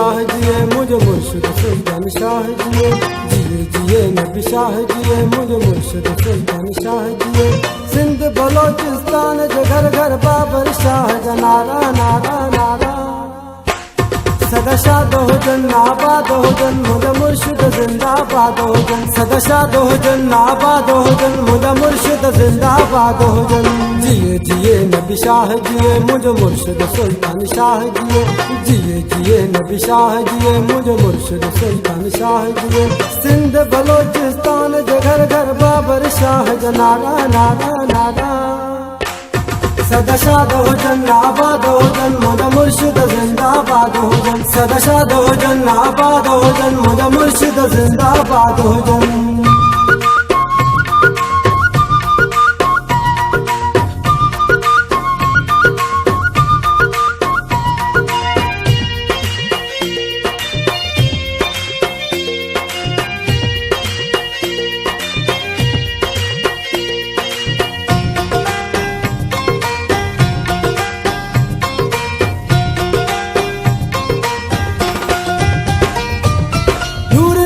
शाह जिए मुझे मुर्शिद सुल्तान शाह जिए, जिए जिए नबी शाह जिए मुझे मुर्शिद सुल्तान शाह जिए। सिंध बलोचिस्तान जो घर घर बाबर शाह जा नारा नारा नारा। सदा शाद हो जन आबाद हो जन मुझे मुर्शिद जिंदाबाद हो जन। सदा शाद हो जन आबाद हो जन मुझे मुर्शिद जिंदाबाद हो जन। जिए जिए नबी शाह जिए मुझे मुर्शिद सुल्तान शाह जिए, जिए जिए नबी शाह जिए मुझे मुर्शिद सुल्तान शाह जिए। सिंध बलोचिस्तान जो घर घर बाबर शाह जा नारा नारा नारा। सदा शाद हो जन आबाद हो जन मुझे मुर्शिद जिंदाबाद हो जन। सदा शाद हो जन आबाद हो जन मुझे मुर्शिद जिंदाबाद हो जन।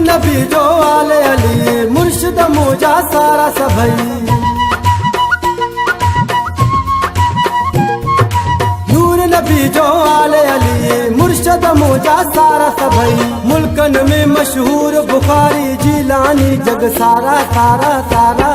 नबी जो आले अली मुर्शिद मुझा सारा सभई। नूर नबी जो आले अली मुर्शिद मुझा सारा सभई। मुल्कन में मशहूर बुखारी जिलानी जग सारा सारा सारा।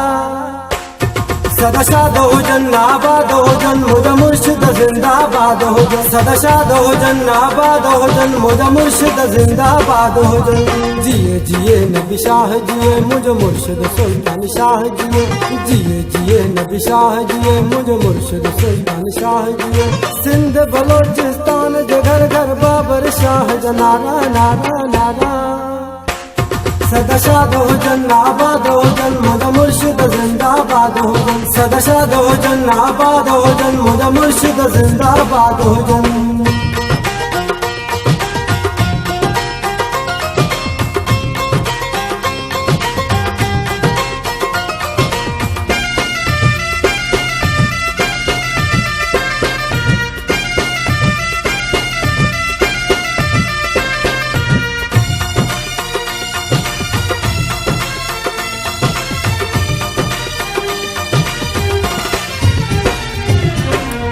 सदा शाद हो जन आबाद हो जन मुझे मुर्शिद जिंदाबाद हो जन। सदा शाद हो जन आबाद हो जन मुझे मुर्शिद जिंदाबाद हो जन। जिए जिए नबी शाह जिए मुझे मुर्शिद सुल्तान शाह जिए, जिए जिए नबी शाह जिए मुझे मुर्शिद सुल्तान शाह जिए। सिंध बलोचिस्तान जो घर घर बाबर शाह जा नारा नारा नारा। सदा शाद हो जन आबाद हो जन मुझे मुर्शिद जिंदाबाद हो जन। सदा शाद हो जन आबाद हो जन मुझे मुर्शिद जिंदाबाद हो जन।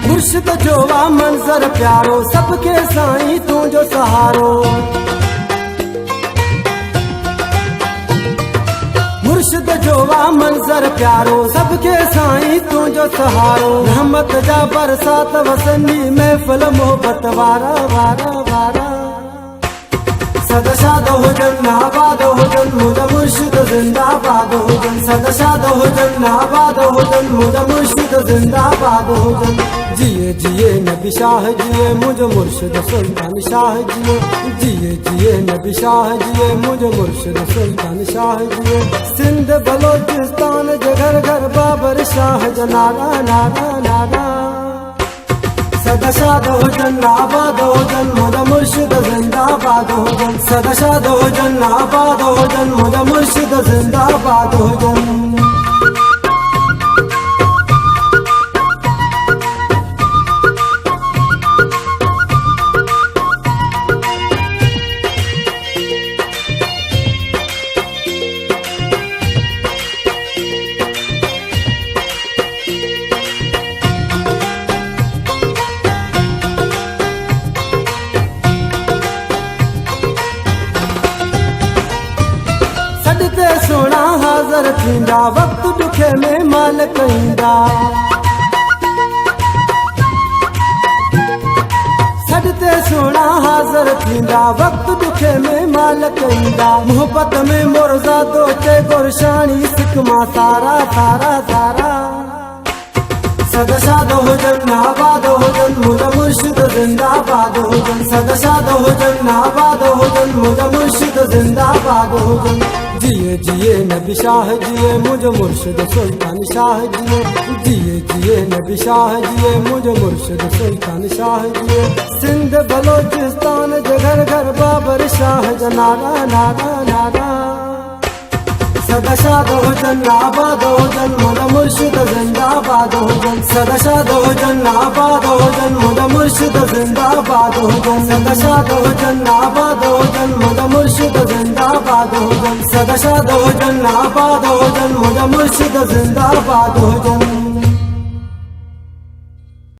मुर्शिद जो वा मंजर प्यारो सबके साईं तू जो सहारो। मुर्शिद जो वा मंजर प्यारो सबके साईं तू जो सहारो। रहमत जा बरसात वसनी महफिल मोहब्बत वारा वारा वारा। सदा शाद हो जन आबाद हो जन मुझे मुर्शिद जिंदाबाद हो जन। सदा शाद हो जन आबाद हो जन मुझे मुर्शिद जिंदाबाद हो जन। जिए जिए नबी शाह जिए मुझे मुर्शिद सुल्तान शाह जिए, जिए जिए नबी शाह जिए मुझे मुर्शिद सुल्तान शाह जिए। सिंध बलोचिस्तान जो घर घर बाबर शाह जा नारा नारा नारा। सदा शाद हो जन आबाद हो जन मुझे मुर्शिद जिंदाबाद हो जन। सदा शाद हो जन आबाद हो जन मुझे मुर्शिद जिंदाबाद हो जन। सॾते सोना हाज़र थींदा वक़्तु ॾुखे में मालिक ईंदा। सॾते सोना हाज़र थींदा वक़्तु ॾुखे में मालिक ईंदा। मोहब्बत में मुर्ज़ादो चे गुरशानी सिक मां सारा सारा सारा। सदा शाद हो जन आबाद हो जन मुझे मुर्शिद जिंदाबाद हो जन। सदा शाद हो जन आबाद हो जन मुझे मुर्शिद जिंदाबाद हो जन। जिए जिए नबी शाह जिए मुझे मुर्शिद सुल्तान शाह जिए, जिए जिए नबी शाह जिए मुझे मुर्शिद सुल्तान शाह जिए। सिंध बलोचिस्तान जो घर घर बाबर शाह जा नारा नारा नारा। सदा शाद हो जन आबाद हो जन मोला मुर्शिद जिंदाबाद हो जन सदा शाद हो जन आबाद हो जन मोला मुर्शिद जिंदाबाद हो जन सदा शाद हो जन आबाद हो जन मोला मुर्शिद जिंदाबाद हो जन सदा शाद हो जन आबाद हो जन मोला मुर्शिद जिंदाबाद हो जन।